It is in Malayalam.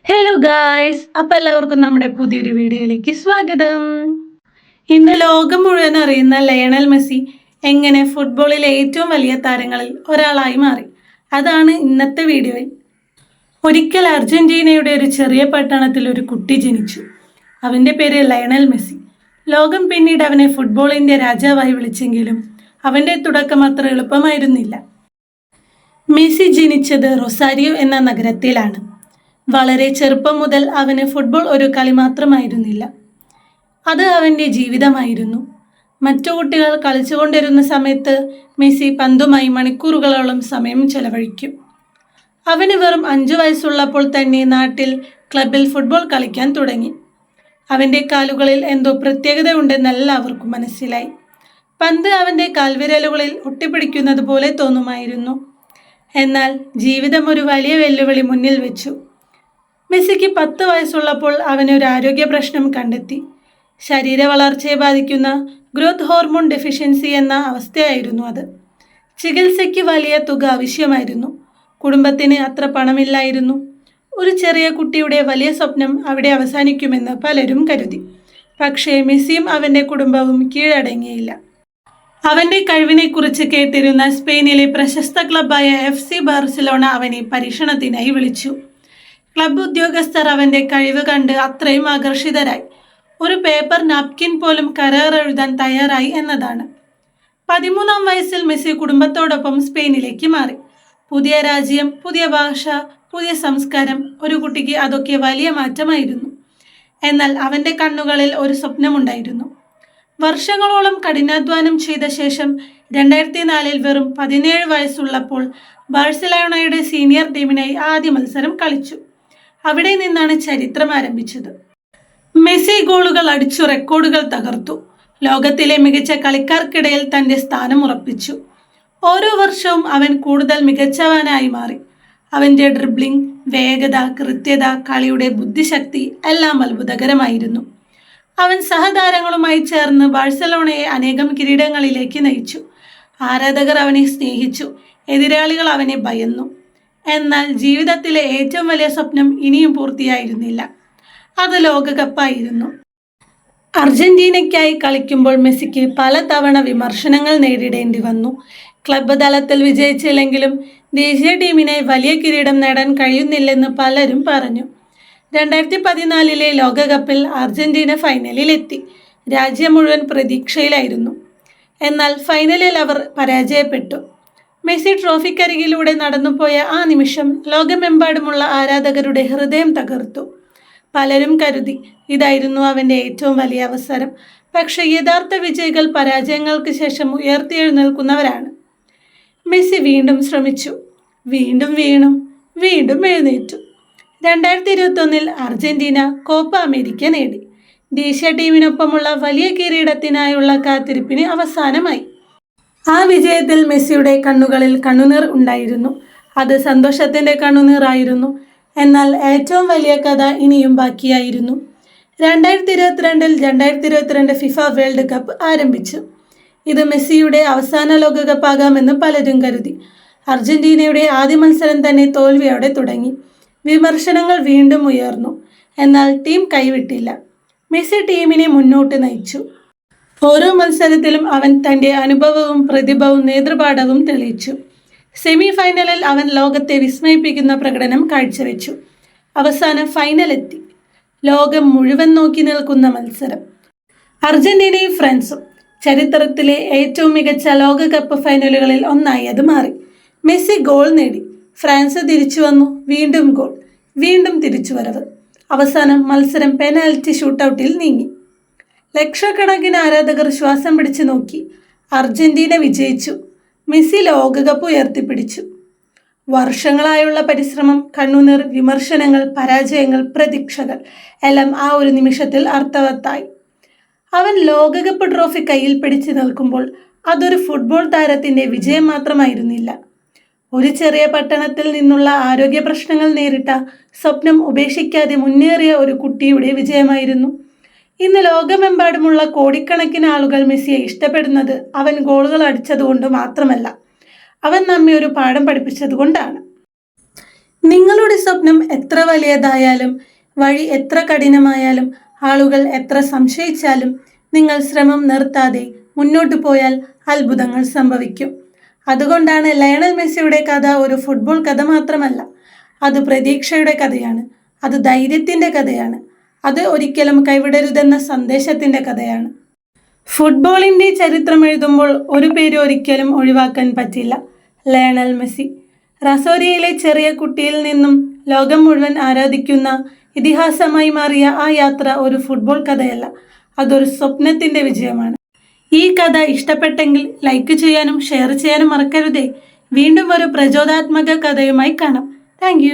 ഹലോ ഗായ്സ്, അപ്പൊ എല്ലാവർക്കും നമ്മുടെ പുതിയൊരു വീഡിയോയിലേക്ക് സ്വാഗതം. ഇന്ന് ലോകം മുഴുവൻ അറിയുന്ന ലയണൽ മെസ്സി എങ്ങനെ ഫുട്ബോളിലെ ഏറ്റവും വലിയ താരങ്ങളിൽ ഒരാളായി മാറി, അതാണ് ഇന്നത്തെ വീഡിയോയിൽ. ഒരിക്കൽ അർജന്റീനയുടെ ഒരു ചെറിയ പട്ടണത്തിൽ ഒരു കുട്ടി ജനിച്ചു. അവന്റെ പേര് ലയണൽ മെസ്സി. ലോകം പിന്നീട് അവനെ ഫുട്ബോളിന്റെ രാജാവായി വിളിച്ചെങ്കിലും അവന്റെ തുടക്കം അത്ര എളുപ്പമായിരുന്നില്ല. മെസ്സി ജനിച്ചത് റൊസാരിയോ എന്ന നഗരത്തിലാണ്. വളരെ ചെറുപ്പം മുതൽ അവന് ഫുട്ബോൾ ഒരു കളി മാത്രമായിരുന്നില്ല, അത് അവൻ്റെ ജീവിതമായിരുന്നു. മറ്റു കുട്ടികൾ കളിച്ചുകൊണ്ടിരുന്ന സമയത്ത് മെസ്സി പന്തുമായി മണിക്കൂറുകളോളം സമയം ചെലവഴിക്കും. അവന് വെറും 5 വയസ്സുള്ളപ്പോൾ തന്നെ നാട്ടിൽ ക്ലബിൽ ഫുട്ബോൾ കളിക്കാൻ തുടങ്ങി. അവൻ്റെ കാലുകളിൽ എന്തോ പ്രത്യേകത ഉണ്ടെന്ന് എല്ലാവർക്കും മനസ്സിലായി. പന്ത് അവൻ്റെ കാൽവിരലുകളിൽ ഒട്ടിപ്പിടിക്കുന്നത് പോലെ തോന്നുമായിരുന്നു. എന്നാൽ ജീവിതം ഒരു വലിയ വെല്ലുവിളി മുന്നിൽ വെച്ചു. മെസ്സിക്ക് 10 വയസ്സുള്ളപ്പോൾ അവനൊരു ആരോഗ്യ പ്രശ്നം കണ്ടെത്തി. ശരീര വളർച്ചയെ ബാധിക്കുന്ന ഗ്രോത്ത് ഹോർമോൺ ഡെഫിഷ്യൻസി എന്ന അവസ്ഥയായിരുന്നു അത്. ചികിത്സയ്ക്ക് വലിയ തുക ആവശ്യമായിരുന്നു. കുടുംബത്തിന് അത്ര പണമില്ലായിരുന്നു. ഒരു ചെറിയ കുട്ടിയുടെ വലിയ സ്വപ്നം അവിടെ അവസാനിക്കുമെന്ന് പലരും കരുതി. പക്ഷേ മെസ്സിയും അവൻ്റെ കുടുംബവും കീഴടങ്ങിയില്ല. അവൻ്റെ കഴിവിനെക്കുറിച്ച് കേട്ടിരുന്ന സ്പെയിനിലെ പ്രശസ്ത ക്ലബ്ബായ FC ബാർസലോണ അവനെ പരീക്ഷണത്തിനായി വിളിച്ചു. ക്ലബ് ഉദ്യോഗസ്ഥർ അവൻ്റെ കഴിവ് കണ്ട് അത്രയും ആകർഷിതരായി. ഒരു പേപ്പർ നാപ്കിൻ പോലും കരാറെഴുതാൻ തയ്യാറായി എന്നതാണ്. 13-ാം വയസ്സിൽ മെസ്സി കുടുംബത്തോടൊപ്പം സ്പെയിനിലേക്ക് മാറി. പുതിയ രാജ്യം, പുതിയ ഭാഷ, പുതിയ സംസ്കാരം. ഒരു കുട്ടിക്ക് അതൊക്കെ വലിയ മാറ്റമായിരുന്നു. എന്നാൽ അവൻ്റെ കണ്ണുകളിൽ ഒരു സ്വപ്നമുണ്ടായിരുന്നു. വർഷങ്ങളോളം കഠിനാധ്വാനം ചെയ്ത ശേഷം 2004-ൽ വെറും 17 വയസ്സുള്ളപ്പോൾ ബാഴ്സലോണയുടെ സീനിയർ ടീമിനായി ആദ്യ മത്സരം കളിച്ചു. അവിടെ നിന്നാണ് ചരിത്രം ആരംഭിച്ചത്. മെസ്സി ഗോളുകൾ അടിച്ചു റെക്കോർഡുകൾ തകർത്തു. ലോകത്തിലെ മികച്ച കളിക്കാർക്കിടയിൽ തൻ്റെ സ്ഥാനം ഉറപ്പിച്ചു. ഓരോ വർഷവും അവൻ കൂടുതൽ മികച്ചവനായി മാറി. അവൻ്റെ ഡ്രിബ്ലിംഗ്, വേഗത, കൃത്യത, കളിയുടെ ബുദ്ധിശക്തി എല്ലാം അത്ഭുതകരമായിരുന്നു. അവൻ സഹതാരങ്ങളുമായി ചേർന്ന് ബാഴ്സലോണയെ അനേകം കിരീടങ്ങളിലേക്ക് നയിച്ചു. ആരാധകർ അവനെ സ്നേഹിച്ചു, എതിരാളികൾ അവനെ ഭയന്നു. എന്നാൽ ജീവിതത്തിലെ ഏറ്റവും വലിയ സ്വപ്നം ഇനിയും പൂർത്തിയായിരുന്നില്ല. അത് ലോകകപ്പായിരുന്നു. അർജന്റീനയ്ക്കായി കളിക്കുമ്പോൾ മെസ്സിക്ക് പലതവണ വിമർശനങ്ങൾ നേരിടേണ്ടി വന്നു. ക്ലബ്ബ് തലത്തിൽ വിജയിച്ചില്ലെങ്കിലും ദേശീയ ടീമിനായി വലിയ കിരീടം നേടാൻ കഴിയുന്നില്ലെന്ന് പലരും പറഞ്ഞു. 2014-ലെ ലോകകപ്പിൽ അർജന്റീന ഫൈനലിലെത്തി. രാജ്യം മുഴുവൻ പ്രതീക്ഷയിലായിരുന്നു. എന്നാൽ ഫൈനലിൽ അവർ പരാജയപ്പെട്ടു. മെസ്സി ട്രോഫിക്കരികിലൂടെ നടന്നുപോയ ആ നിമിഷം ലോകമെമ്പാടുമുള്ള ആരാധകരുടെ ഹൃദയം തകർത്തു. പലരും കരുതി ഇതായിരുന്നു അവൻ്റെ ഏറ്റവും വലിയ അവസരം. പക്ഷേ യഥാർത്ഥ വിജയികൾ പരാജയങ്ങൾക്ക് ശേഷം ഉയർത്തെഴുന്നേൽക്കുന്നവരാണ്. മെസ്സി വീണ്ടും ശ്രമിച്ചു, വീണ്ടും വീണു, വീണ്ടും എഴുന്നേറ്റു. 2021-ൽ അർജന്റീന കോപ്പ അമേരിക്ക നേടി. ദേശീയ ടീമിനൊപ്പമുള്ള വലിയ കിരീടത്തിനായുള്ള കാത്തിരിപ്പിന് അവസാനമായി. ആ വിജയത്തിൽ മെസ്സിയുടെ കണ്ണുകളിൽ കണ്ണുനീർ ഉണ്ടായിരുന്നു. അത് സന്തോഷത്തിൻ്റെ കണ്ണുനീറായിരുന്നു. എന്നാൽ ഏറ്റവും വലിയ കഥ ഇനിയും ബാക്കിയായിരുന്നു. 2022-ൽ 2022 ഫിഫ വേൾഡ് കപ്പ് ആരംഭിച്ചു. ഇത് മെസ്സിയുടെ അവസാന ലോകകപ്പാകാമെന്ന് പലരും കരുതി. അർജന്റീനയുടെ ആദ്യ മത്സരം തന്നെ തോൽവിയോടെ തുടങ്ങി. വിമർശനങ്ങൾ വീണ്ടും ഉയർന്നു. എന്നാൽ ടീം കൈവിട്ടില്ല. മെസ്സി ടീമിനെ മുന്നോട്ട് നയിച്ചു. ഓരോ മത്സരത്തിലും അവൻ തൻ്റെ അനുഭവവും പ്രതിഭവും നേതൃപാഠവും തെളിയിച്ചു. സെമി ഫൈനലിൽ അവൻ ലോകത്തെ വിസ്മയിപ്പിക്കുന്ന പ്രകടനം കാഴ്ചവെച്ചു. അവസാനം ഫൈനലെത്തി. ലോകം മുഴുവൻ നോക്കി നിൽക്കുന്ന മത്സരം. അർജന്റീനയും ഫ്രാൻസും. ചരിത്രത്തിലെ ഏറ്റവും മികച്ച ലോകകപ്പ് ഫൈനലുകളിൽ ഒന്നായി അത് മാറി. മെസ്സി ഗോൾ നേടി, ഫ്രാൻസ് തിരിച്ചു വന്നു, വീണ്ടും ഗോൾ, വീണ്ടും തിരിച്ചുവരവ്. അവസാനം മത്സരം പെനാൽറ്റി ഷൂട്ടൗട്ടിൽ നീങ്ങി. ലക്ഷക്കണക്കിന് ആരാധകർ ശ്വാസം പിടിച്ചു നോക്കി. അർജന്റീന വിജയിച്ചു. മെസ്സി ലോകകപ്പ് ഉയർത്തിപ്പിടിച്ചു. വർഷങ്ങളായുള്ള പരിശ്രമം, കണ്ണുനീർ, വിമർശനങ്ങൾ, പരാജയങ്ങൾ, പ്രതീക്ഷകൾ എല്ലാം ആ ഒരു നിമിഷത്തിൽ അർത്ഥവത്തായി. അവൻ ലോകകപ്പ് ട്രോഫി കയ്യിൽ പിടിച്ചു നിൽക്കുമ്പോൾ അതൊരു ഫുട്ബോൾ താരത്തിൻ്റെ വിജയം മാത്രമായിരുന്നില്ല. ഒരു ചെറിയ പട്ടണത്തിൽ നിന്നുള്ള ആരോഗ്യ പ്രശ്നങ്ങൾ നേരിട്ട സ്വപ്നം ഉപേക്ഷിക്കാതെ മുന്നേറിയ ഒരു കുട്ടിയുടെ വിജയമായിരുന്നു. ഇന്ന് ലോകമെമ്പാടുമുള്ള കോടിക്കണക്കിന് ആളുകൾ മെസ്സിയെ ഇഷ്ടപ്പെടുന്നത് അവൻ ഗോളുകൾ അടിച്ചതുകൊണ്ട് മാത്രമല്ല, അവൻ നമ്മെ ഒരു പാഠം പഠിപ്പിച്ചതുകൊണ്ടാണ്. നിങ്ങളുടെ സ്വപ്നം എത്ര വലിയതായാലും, വഴി എത്ര കഠിനമായാലും, ആളുകൾ എത്ര സംശയിച്ചാലും, നിങ്ങൾ ശ്രമം നിർത്താതെ മുന്നോട്ട് പോയാൽ അത്ഭുതങ്ങൾ സംഭവിക്കും. അതുകൊണ്ടാണ് ലയണൽ മെസ്സിയുടെ കഥ ഒരു ഫുട്ബോൾ കഥ മാത്രമല്ല. അത് പ്രതീക്ഷയുടെ കഥയാണ്, അത് ധൈര്യത്തിൻ്റെ കഥയാണ്, അത് ഒരിക്കലും കൈവിടരുതെന്ന സന്ദേശത്തിൻ്റെ കഥയാണ്. ഫുട്ബോളിൻ്റെ ചരിത്രം എഴുതുമ്പോൾ ഒരു പേര് ഒരിക്കലും ഒഴിവാക്കാൻ പറ്റില്ല: ലയണൽ മെസ്സി. റസോരിയയിലെ ചെറിയ കുട്ടിയിൽ നിന്നും ലോകം മുഴുവൻ ആരാധിക്കുന്ന ഇതിഹാസമായി മാറിയ ആ യാത്ര ഒരു ഫുട്ബോൾ കഥയല്ല, അതൊരു സ്വപ്നത്തിൻ്റെ വിജയമാണ്. ഈ കഥ ഇഷ്ടപ്പെട്ടെങ്കിൽ ലൈക്ക് ചെയ്യാനും ഷെയർ ചെയ്യാനും മറക്കരുതേ. വീണ്ടും ഒരു പ്രചോദനാത്മക കഥയുമായി കാണാം. താങ്ക്